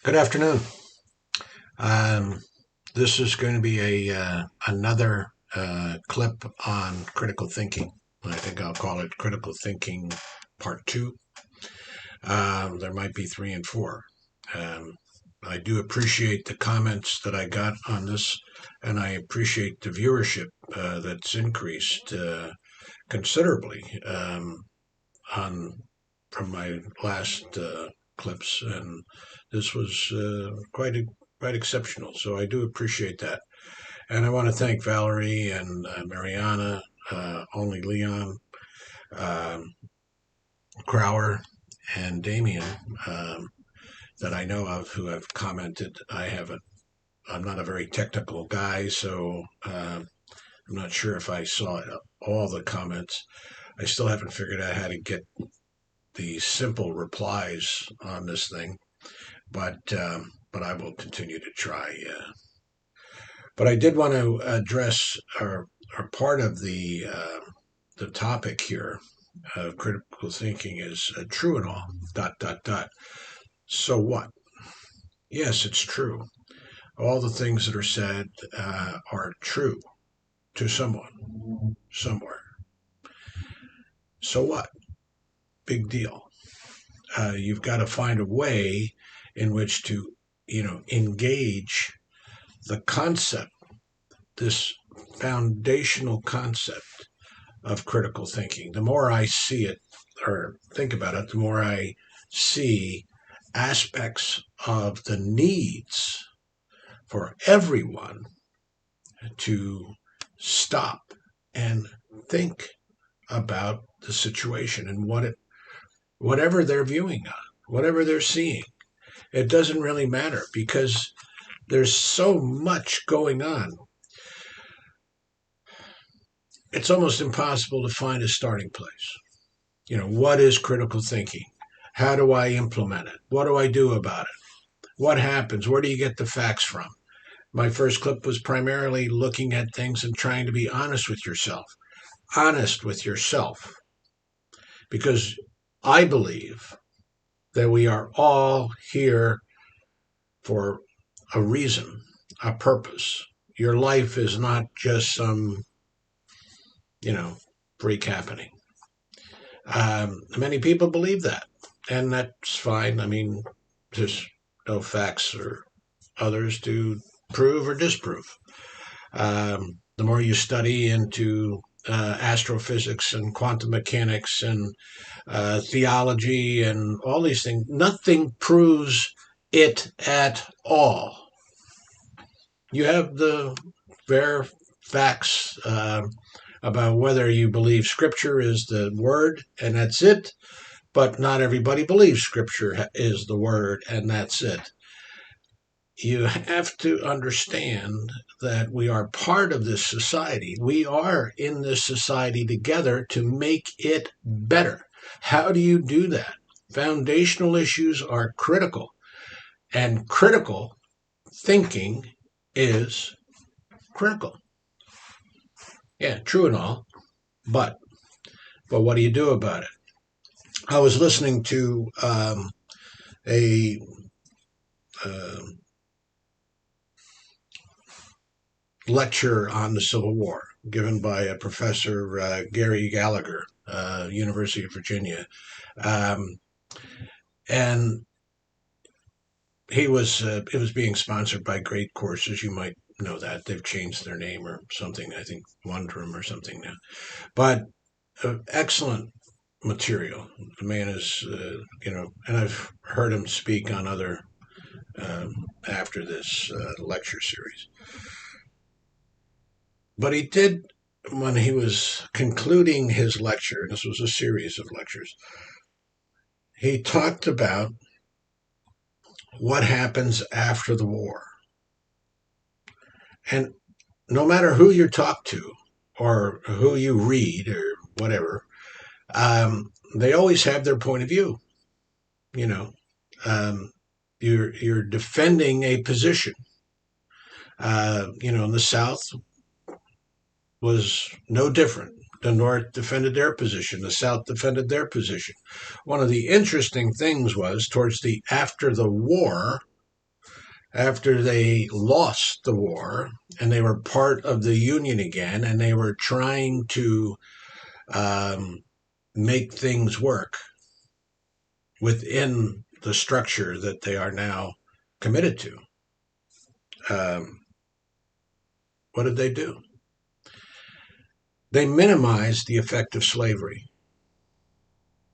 Good afternoon. Um, this is going to be another clip on critical thinking. I think I'll call it critical thinking part two. There might be three and four. Um, I do appreciate the comments that I got on this, and I appreciate the viewership that's increased considerably on from my last clips, and this was quite exceptional. So I do appreciate that, and I want to thank Valerie and Mariana, Only Leon, um, Crower, and Damien that I know of who have commented. I'm not a very technical guy, so I'm not sure if I saw all the comments. I still haven't figured out how to get the simple replies on this thing, but I will continue to try. But I did want to address or part of the topic here of critical thinking is true and all. Dot dot dot. So what? Yes, it's true. All the things that are said are true to someone somewhere. So what? Big deal. You've got to find a way in which to, engage the concept, this foundational concept of critical thinking. The more I see it or think about it, the more I see aspects of the needs for everyone to stop and think about the situation and whatever they're viewing on, whatever they're seeing. It doesn't really matter because there's so much going on. It's almost impossible to find a starting place. What is critical thinking? How do I implement it? What do I do about it? What happens? Where do you get the facts from? My first clip was primarily looking at things and trying to be honest with yourself. Honest with yourself. Because I believe that we are all here for a reason, a purpose. Your life is not just some, you know, freak happening. Many people believe that, and that's fine. I mean, there's no facts or others to prove or disprove. The more you study into astrophysics and quantum mechanics and theology and all these things, nothing proves it at all. You have the bare facts about whether you believe Scripture is the Word and that's it, but not everybody believes Scripture is the Word and that's it. You have to understand that we are part of this society. We are in this society together to make it better. How do you do that? Foundational issues are critical, and critical thinking is critical. Yeah, true and all, but what do you do about it? I was listening to a uh, lecture on the Civil War given by a professor, Gary Gallagher, University of Virginia. Um, and it was being sponsored by Great Courses. You might know that. They've changed their name or something. I think Wondrum or something now. But excellent material. The man is, and I've heard him speak on other after this lecture series. But he did, when he was concluding his lecture, and this was a series of lectures, he talked about what happens after the war. And no matter who you talk to or who you read or whatever, they always have their point of view. You know, um, you're defending a position. In the South was no different. The North defended their position. The South defended their position. One of the interesting things was towards the after the war. after they lost the war and they were part of the Union again and they were trying to um, make things work within the structure that they are now committed to. Um, what did they do? They minimized the effect of slavery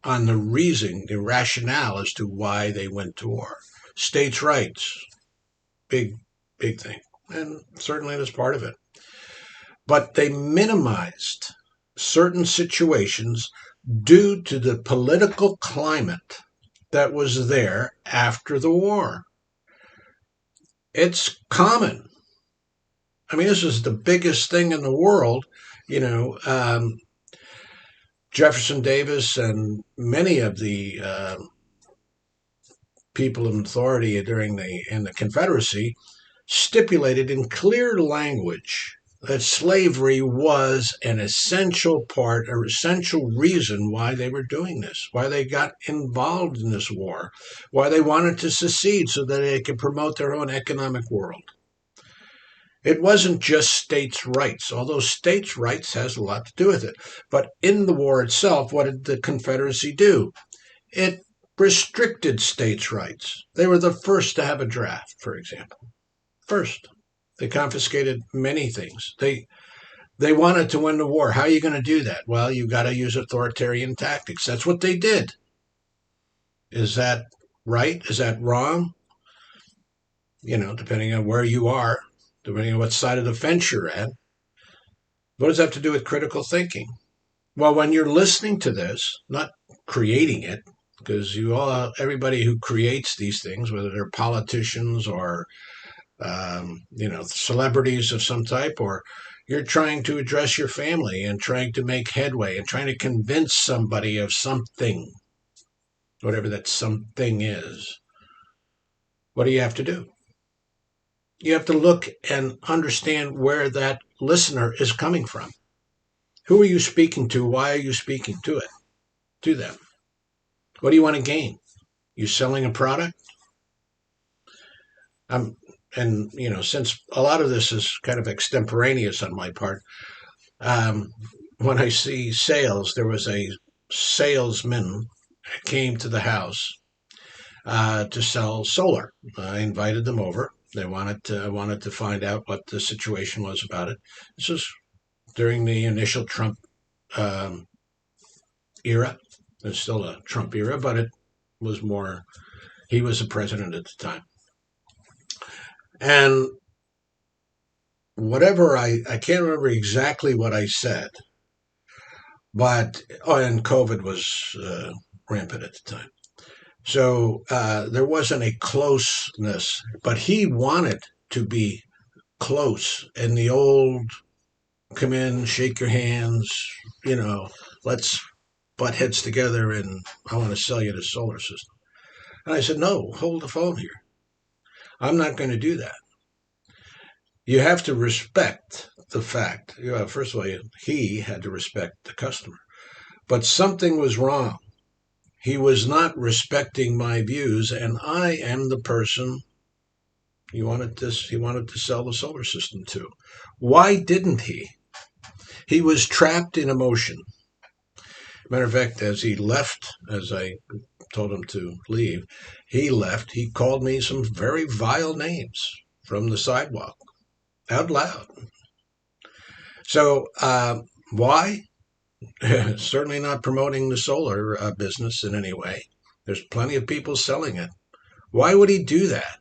on the reason, the rationale as to why they went to war. States' rights, big, big thing. And certainly that's part of it. But they minimized certain situations due to the political climate that was there after the war. It's common. I mean, this is the biggest thing in the world. You know, Jefferson Davis and many of the people in authority in the Confederacy stipulated in clear language that slavery was an essential part, or essential reason why they were doing this, why they got involved in this war, why they wanted to secede so that they could promote their own economic world. It wasn't just states' rights, although states' rights has a lot to do with it. But in the war itself, what did the Confederacy do? It restricted states' rights. They were the first to have a draft, for example. First. They confiscated many things. They wanted to win the war. How are you going to do that? Well, you've got to use authoritarian tactics. That's what they did. Is that right? Is that wrong? You know, depending on where you are, depending on what side of the fence you're at. What does that have to do with critical thinking? Well, when you're listening to this, not creating it, because everybody who creates these things, whether they're politicians or celebrities of some type, or you're trying to address your family and trying to make headway and trying to convince somebody of something, whatever that something is. What do you have to do? You have to look and understand where that listener is coming from. Who are you speaking to? Why are you speaking to them? What do you want to gain? You selling a product? And since a lot of this is kind of extemporaneous on my part, when I see sales, there was a salesman came to the house to sell solar. I invited them over. They wanted to find out what the situation was about it. This was during the initial Trump era. There's still a Trump era, but it was more. He was the president at the time, and whatever I can't remember exactly what I said, but and COVID was rampant at the time. So there wasn't a closeness, but he wanted to be close in the old come in, shake your hands, let's butt heads together and I want to sell you the solar system. And I said, no, hold the phone here. I'm not going to do that. You have to respect the fact. First of all, he had to respect the customer. But something was wrong. He was not respecting my views, and I am the person he wanted to sell the solar system to. Why didn't he? He was trapped in emotion. Matter of fact, as he left, as I told him to leave, he left. He called me some very vile names from the sidewalk, out loud. So why? Certainly not promoting the solar business in any way. There's plenty of people selling it. Why would he do that?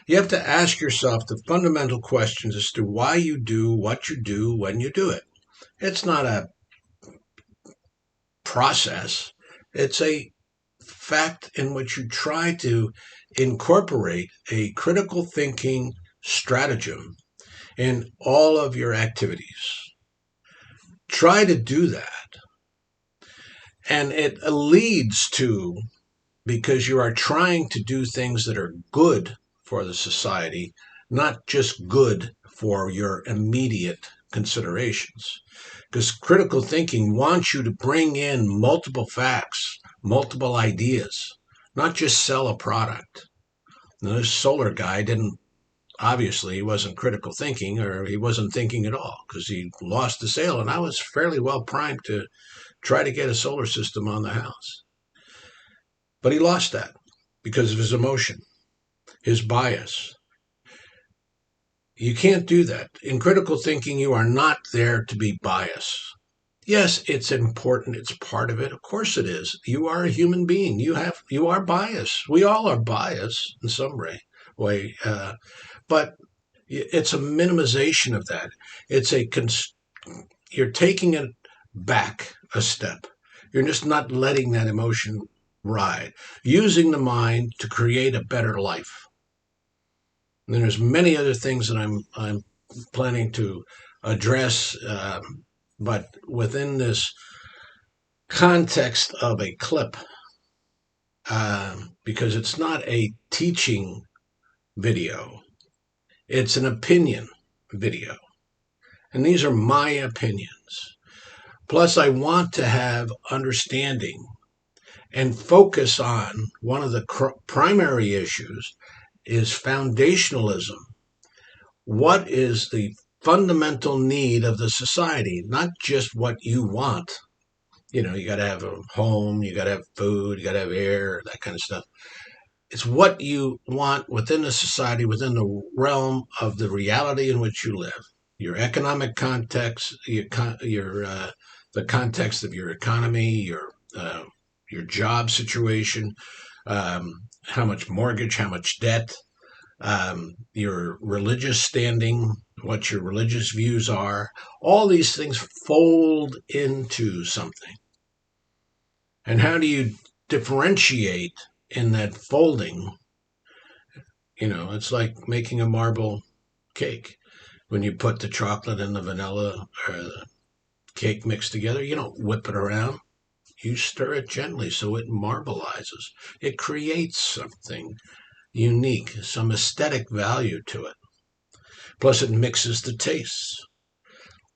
You have to ask yourself the fundamental questions as to why you do what you do when you do it. It's not a process. It's a fact in which you try to incorporate a critical thinking stratagem in all of your activities. Try to do that. And it leads to, because you are trying to do things that are good for the society, not just good for your immediate considerations. Because critical thinking wants you to bring in multiple facts, multiple ideas, not just sell a product. Now, this solar guy obviously he wasn't critical thinking, or he wasn't thinking at all, because he lost the sale, and I was fairly well primed to try to get a solar system on the house. But he lost that because of his emotion, his bias. You can't do that. In critical thinking, you are not there to be biased. Yes, it's important. It's part of it. Of course it is. You are a human being. You are biased. We all are biased in some way. But it's a minimization of that. You're taking it back a step. You're just not letting that emotion ride. Using the mind to create a better life. And then there's many other things that I'm planning to address, but within this context of a clip, because it's not a teaching video, it's an opinion video. And these are my opinions. Plus, I want to have understanding and focus on one of the primary issues is foundationalism. What is the fundamental need of the society, not just what you want. You got to have a home, you got to have food, you got to have air, that kind of stuff. It's what you want within the society, within the realm of the reality in which you live. Your economic context, the context of your economy, your job situation, how much mortgage, how much debt, your religious standing, what your religious views are. All these things fold into something. And how do you differentiate in that folding? It's like making a marble cake. When you put the chocolate and the vanilla or the cake mixed together, you don't whip it around. You stir it gently so it marbleizes. It creates something unique, some aesthetic value to it. Plus, it mixes the tastes.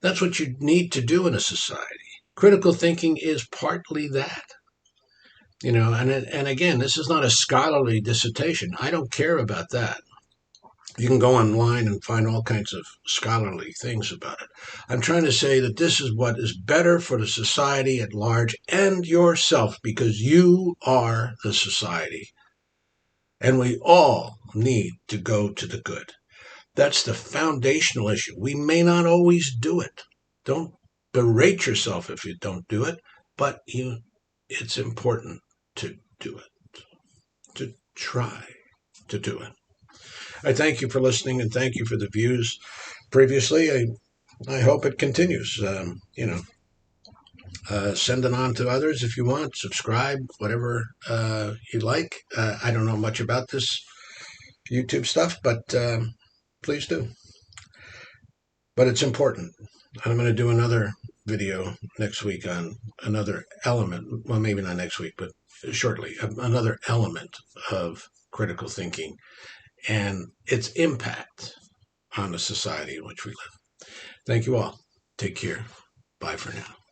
That's what you need to do in a society. Critical thinking is partly that. And again, this is not a scholarly dissertation. I don't care about that. You can go online and find all kinds of scholarly things about it. I'm trying to say that this is what is better for the society at large and yourself, because you are the society. And we all need to go to the good. That's the foundational issue. We may not always do it. Don't berate yourself if you don't do it, but it's important to do it, to try to do it. I thank you for listening, and thank you for the views previously. I hope it continues. Send it on to others if you want. Subscribe, whatever you like. I don't know much about this YouTube stuff, but please do. But it's important. I'm going to do another video next week on another element. Well, maybe not next week, but shortly. Another element of critical thinking and its impact on the society in which we live. Thank you all. Take care. Bye for now.